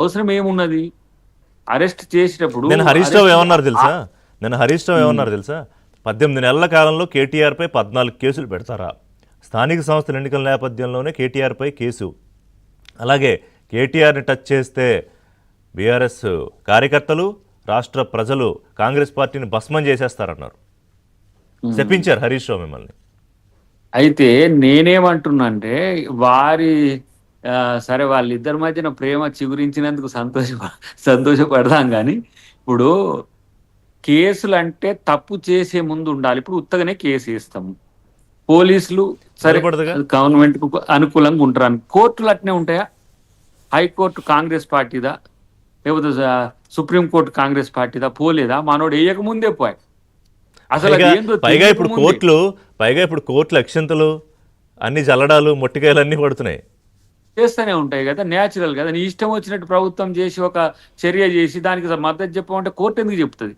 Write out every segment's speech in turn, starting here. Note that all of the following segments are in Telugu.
అవసరం ఏమున్నది? అరెస్ట్ చేసేటప్పుడు నేను హరీష్ రావు అరెస్ట్ ఏమన్నారు తెలుసా నేను హరీష్ రావు ఏమన్నారు తెలుసా 18 నెలల కాలంలో కేటీఆర్పై 14 కేసులు పెడతారా? స్థానిక సంస్థల ఎన్నికల నేపథ్యంలోనే కేటీఆర్పై కేసు. అలాగే కేటీఆర్ని టచ్ చేస్తే బీఆర్ఎస్ కార్యకర్తలు, రాష్ట్ర ప్రజలు కాంగ్రెస్ పార్టీని భస్మం చేసేస్తారన్నారు. శపించారు హరీష్ రావు మిమ్మల్ని. అయితే నేనేమంటున్నా అంటే వారి సరే వాళ్ళిద్దరి మధ్యన ప్రేమ చిగురించినందుకు సంతోషపడదాం కానీ ఇప్పుడు కేసులు అంటే తప్పు చేసే ముందు ఉండాలి. ఇప్పుడు ఉత్తగానే కేసు వేస్తాము, పోలీసులు సరే సరిపడదుగా. గవర్నమెంట్ కు అనుకూలంగా ఉంటారు. కోర్టులు అట్నే ఉంటాయా? హైకోర్టు కాంగ్రెస్ పార్టీదా, లేకపోతే సుప్రీంకోర్టు కాంగ్రెస్ పార్టీదా? పోలేదా? మనోడు వేయక ముందే పోయి అసలు అది ఏందో పైగా తెలియక ఇప్పుడు ముందే కోర్టులు అక్షంతలు అన్ని జల్లడాలు మొట్టికాయలు అన్ని పడుతున్నాయి. చేస్తూనే ఉంటాయి కదా, న్యాచురల్ కదా. నీ ఇష్టం వచ్చినట్టు ప్రభుత్వం చేసి ఒక చర్య చేసి దానికి మద్దతు చెప్పమంటే కోర్టు ఎందుకు చెప్తుంది?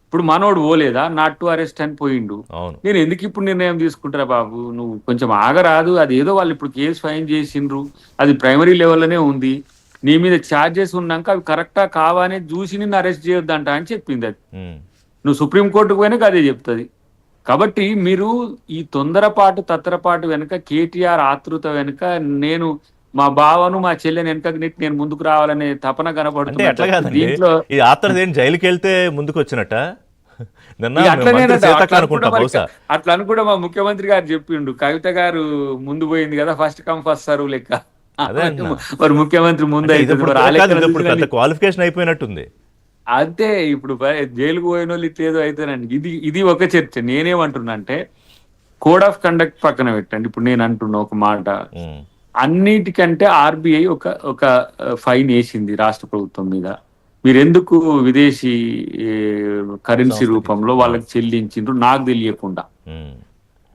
ఇప్పుడు మనోడు పోలేదా, నాట్ టు అరెస్ట్ అని పోయిండు. అవును. నేను ఎందుకు ఇప్పుడు నిర్ణయం తీసుకుంటారా బాబు? నువ్వు కొంచెం ఆగరాదు. అది ఏదో వాళ్ళు ఇప్పుడు కేసు ఫైన్ చేసిండ్రు, అది ప్రైమరీ లెవెల్లోనే ఉంది. నీ మీద ఛార్జెస్ ఉన్నాక అవి కరెక్టా కావా అనేది చూసి నిన్ను అరెస్ట్ చేయొద్దంట అని చెప్పింది. అది నువ్వు సుప్రీంకోర్టుకు పోయినాక అదే చెప్తుంది. కాబట్టి మీరు ఈ తొందరపాటు తత్తరపాటు వెనుక, కేటీఆర్ ఆతృత వెనుక, నేను మా బావను మా చెల్లెని వెనకకి నెట్టి నేను ముందుకు రావాలనే తపన అంటే ఎట్లా కనపడుతుంది కాదండి, దీంట్లో. ఈ ఆత్ర జైలుకి వెళ్తే ముందుకు వచ్చినట్ట నిన్న అట్లనే మంత్రి సీతక్క అనుకుంటా బహుశా. అట్లా అని కూడా మా ముఖ్యమంత్రి గారు చెప్పిండు. కవిత గారు ముందు పోయింది కదా, ఫస్ట్ కమ్ ఫస్ట్ సర్వ్ లెక్క. అదే అంటున్నా. మరి ముఖ్యమంత్రి ముందు అంటే ఇది అవుతుంది. ఇప్పుడు మరి ఆ కాదు, లెక్కన ఇది ఇప్పుడు చూసి పెద్ద క్వాలిఫికేషన్ అయిపోయినట్టుంది. అంతే. ఇప్పుడు జైలుకు పోయిన వాళ్ళు ఇట్లేదో అయితేనండి. ఇది ఇది ఒక చర్చ. నేనేమంటున్నా అంటే కోడ్ ఆఫ్ కండక్ట్ పక్కన పెట్టండి. ఇప్పుడు నేను అంటున్నా ఒక మాట, ఉమ్, అన్నిటికంటే ఆర్బీఐ ఒక ఒక ఫైన్ వేసింది రాష్ట్ర ప్రభుత్వం మీద. మీరెందుకు విదేశీ కరెన్సీ సంస్థకి. రూపంలో వాళ్ళకి చెల్లించిండ్రు నాకు తెలియకుండా? ఉమ్,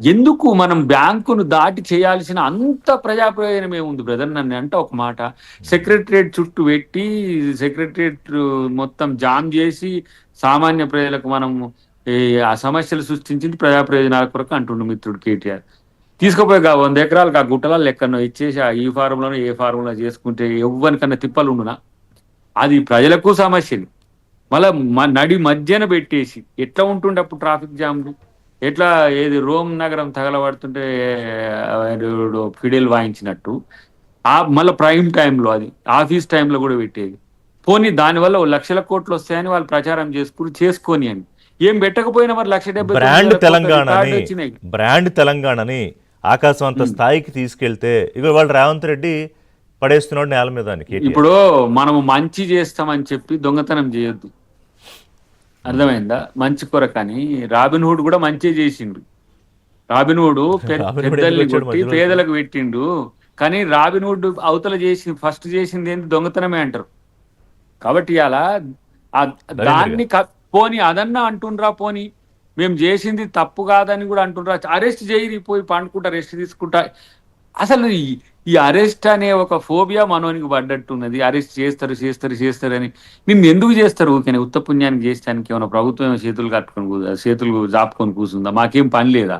ఎందుకు మనం బ్యాంకును దాటి చేయాల్సిన అంత ప్రజా ప్రయోజనం ఏముంది బ్రదర్? నన్ను అంటే ఒక మాట, సెక్రటరియట్ చుట్టూ పెట్టి సెక్రటరియట్ మొత్తం జామ్ చేసి సామాన్య ప్రజలకు మనం ఆ సమస్యలు సృష్టించింది ప్రజా ప్రయోజనాల కొరకు అంటుండు మిత్రుడు కేటీఆర్. తీసుకుపోయి 100 ఎకరాలకు ఆ గుట్టలలో లెక్కనో ఇచ్చేసి ఈ ఫారంలోనో ఏ ఫారంలో చేసుకుంటే ఎవ్వరికన్నా తిప్పలు ఉండునా? అది ప్రజలకు సమస్యలు. మళ్ళా నడి మధ్యన పెట్టేసి ఎట్లా ఉంటుండే అప్పుడు ట్రాఫిక్ జామ్లు? ఎట్లా ఏది రోమ్ నగరం తగలబడుతుంటే ఫిడేల్ వాయించినట్టు మళ్ళీ ప్రైమ్ టైంలో, అది ఆఫీస్ టైంలో కూడా పెట్టేది. పోనీ దానివల్ల లక్షల కోట్లు వస్తాయని వాళ్ళు ప్రచారం చేసుకొని అని ఏం పెట్టకపోయినా మరి 1,79,000 వచ్చినాయి. బ్రాండ్ తెలంగాణని ఆకాశం అంత స్థాయికి తీసుకెళ్తే ఇక వాళ్ళు రేవంత్ రెడ్డి పడేస్తున్నాడు నేల మీద. ఇప్పుడు మనము మంచి చేస్తామని చెప్పి దొంగతనం చేయొద్దు, అర్థమైందా? మంచి కొరకని రాబిన్హుడ్ కూడా మంచి చేసిండు. రాబిన్హుడ్ పెద్దల్ని కొట్టి పేదలకు పెట్టిండు. కానీ రాబిన్హుడ్ అవతల ఫస్ట్ చేసింది ఏంటి? దొంగతనమే అంటారు. కాబట్టి అలా దాన్ని పోని అదన్నా అంటుండ్రా, పోని మేము చేసింది తప్పు కాదని కూడా అంటుండ్రా. అరెస్ట్ చేయరి, పోయి పండుకుంటా రెస్ట్ తీసుకుంటా. అసలు ఈ అరెస్ట్ అనే ఒక ఫోబియా మనోనికి పడ్డట్టున్నది. అరెస్ట్ చేస్తారు చేస్తారు చేస్తారని. నిన్ను ఎందుకు చేస్తారు? ఊరికే ఉత్తపుణ్యానికి చేస్తానికి ఏమైనా ప్రభుత్వం చేతులు కట్టుకొని చేతులు జాపుకొని కూర్చుందా? మాకేం పని లేదా?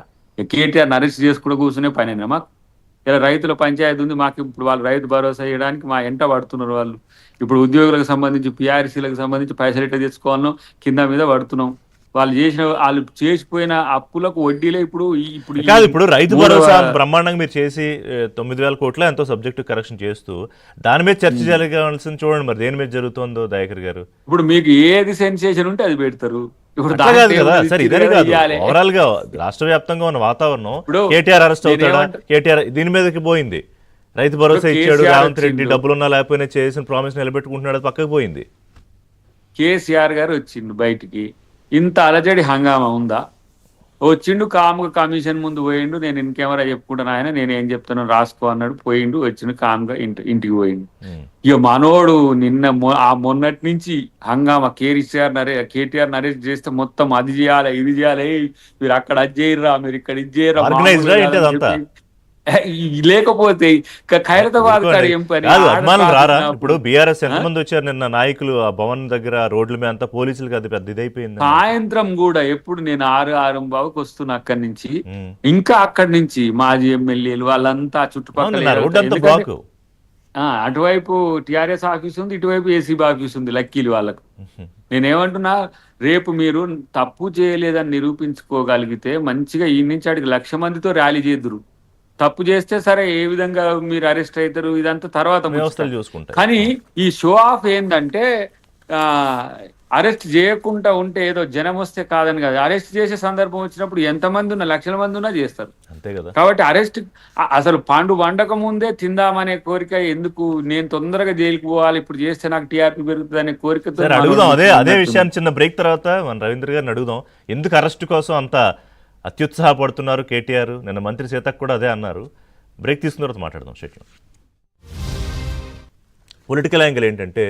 కేటీఆర్ని అరెస్ట్ చేసుకుంటూ కూర్చునే పనేనా మాకు? ఇలా రైతుల పంచాయతీ ఉంది మాకు. ఇప్పుడు వాళ్ళు రైతు భరోసా ఇవ్వడానికి మా ఎంట పడుతున్నారు వాళ్ళు. ఇప్పుడు ఉద్యోగులకు సంబంధించి పిఆర్సీలకు సంబంధించి పైసలు ఎట్లా తెచ్చుకోవాలనో కింద మీద పడుతున్నాం. వాళ్ళు చేసిపోయిన అప్పులకు వడ్డీలే ఇప్పుడు కాదు. ఇప్పుడు రైతు భరోసా బ్రహ్మాండంగా మీరు చేసి 9,000 కోట్ల ఎంతో సబ్జెక్టు కరెక్షన్ చేస్తూ దాని మీద చర్చ జరగాల్సింది. చూడండి మరి దేని మీద జరుగుతుందో దయాకర్ గారు. ఇప్పుడు మీకు ఏది సెన్సేషన్ ఉంటే అది పెడతారు. ఇప్పుడు కాదు కదా సార్, ఇదే కాదు, ఓవరాల్ గా రాష్ట్ర వ్యాప్తంగా ఉన్న వాతావరణం కేటీఆర్ అరెస్ట్ అవుతాడా, కేటీఆర్ దీని మీదకి పోయింది. రైతు భరోసా ఇచ్చాడు రేవంత్ రెడ్డి, డబ్బులున్నా లేకపోయినా చేసిన ప్రామిస్ నిలబెట్టుకుంటున్నాడు, అది పక్కకు పోయింది. కేసీఆర్ గారు వచ్చిండు బయటికి, ఇంత అలజడి హంగామా ఉందా? వచ్చిండు కామ్గా కమిషన్ ముందు పోయిండు. నేను ఇంకెవరా చెప్పుకుంటాను, ఆయన నేనేం చెప్తాను రాసుకో అన్నాడు. పోయిండు, వచ్చిండు కామ్గా ఇంటికి పోయిండు. ఇక మనోడు నిన్న మొన్నటి నుంచి హంగామా, కేటీఆర్ అరెస్ట్ చేస్తే మొత్తం అది చేయాలి ఇది చేయాలి, మీరు అక్కడ అది చేయరా, మీరు ఇక్కడ ఇది చేయరా. లేకపోతే ఖైరతాబాద్ ఏం పని? రారా ఇప్పుడు బీఆర్ఎస్ ఎంతమంది వచ్చారు నిన్న నాయకులు ఆ భవన్ దగ్గర రోడ్ల మీద అంతా పోలీసులకు అది పెద్ద ఇదైపోయింది. సాయంత్రం కూడా ఎప్పుడు నేను 6:06 వస్తున్నా అక్కడి నుంచి, ఇంకా అక్కడి నుంచి మాజీ ఎమ్మెల్యేలు వాళ్ళంతా చుట్టుపక్కల అటువైపు టిఆర్ఎస్ ఆఫీస్ ఉంది, ఇటువైపు ఏసీబీ ఆఫీస్ ఉంది లక్కీలు వాళ్ళకు. నేనేమంటున్నా, రేపు మీరు తప్పు చేయలేదని నిరూపించుకోగలిగితే మంచిగా ఈ నుంచి అడిగి 1,00,000 మందితో ర్యాలీ చేద్దురు. తప్పు చేస్తే సరే ఏ విధంగా మీరు అరెస్ట్ అవుతారు ఇదంతా తర్వాత ముచ్చట. వ్యవస్థలు చూసుకుంటాయి. కానీ ఈ షో ఆఫ్ ఏంటంటే అరెస్ట్ చేయకుండా ఉంటే ఏదో జనం వస్తే కాదని కాదు, అరెస్ట్ చేసే సందర్భం వచ్చినప్పుడు ఎంతమంది ఉన్నా 1,00,000 మంది ఉన్నా చేస్తారు. అంతే కదా. కాబట్టి అరెస్ట్ అసలు పండు వండక ముందే తిందామనే కోరిక ఎందుకు, నేను తొందరగా జైలుకు పోవాలి ఇప్పుడు చేస్తే నాకు టీఆర్పీ పెరుగుతుంది అనే కోరికతో సరే అడుగుదాం, అదే విషయాన్ని చిన్న బ్రేక్ తర్వాత మన రవీంద్ర గారిని అడుగుదాం. ఎందుకు అరెస్ట్ కోసం అంత అత్యుత్సాహపడుతున్నారు కేటీఆర్? నిన్న మంత్రి సీతక్ కూడా అదే అన్నారు. బ్రేక్ తీసుకున్న తర్వాత మాట్లాడదాం. శక్యం పొలిటికల్ యాంగిల్ ఏంటంటే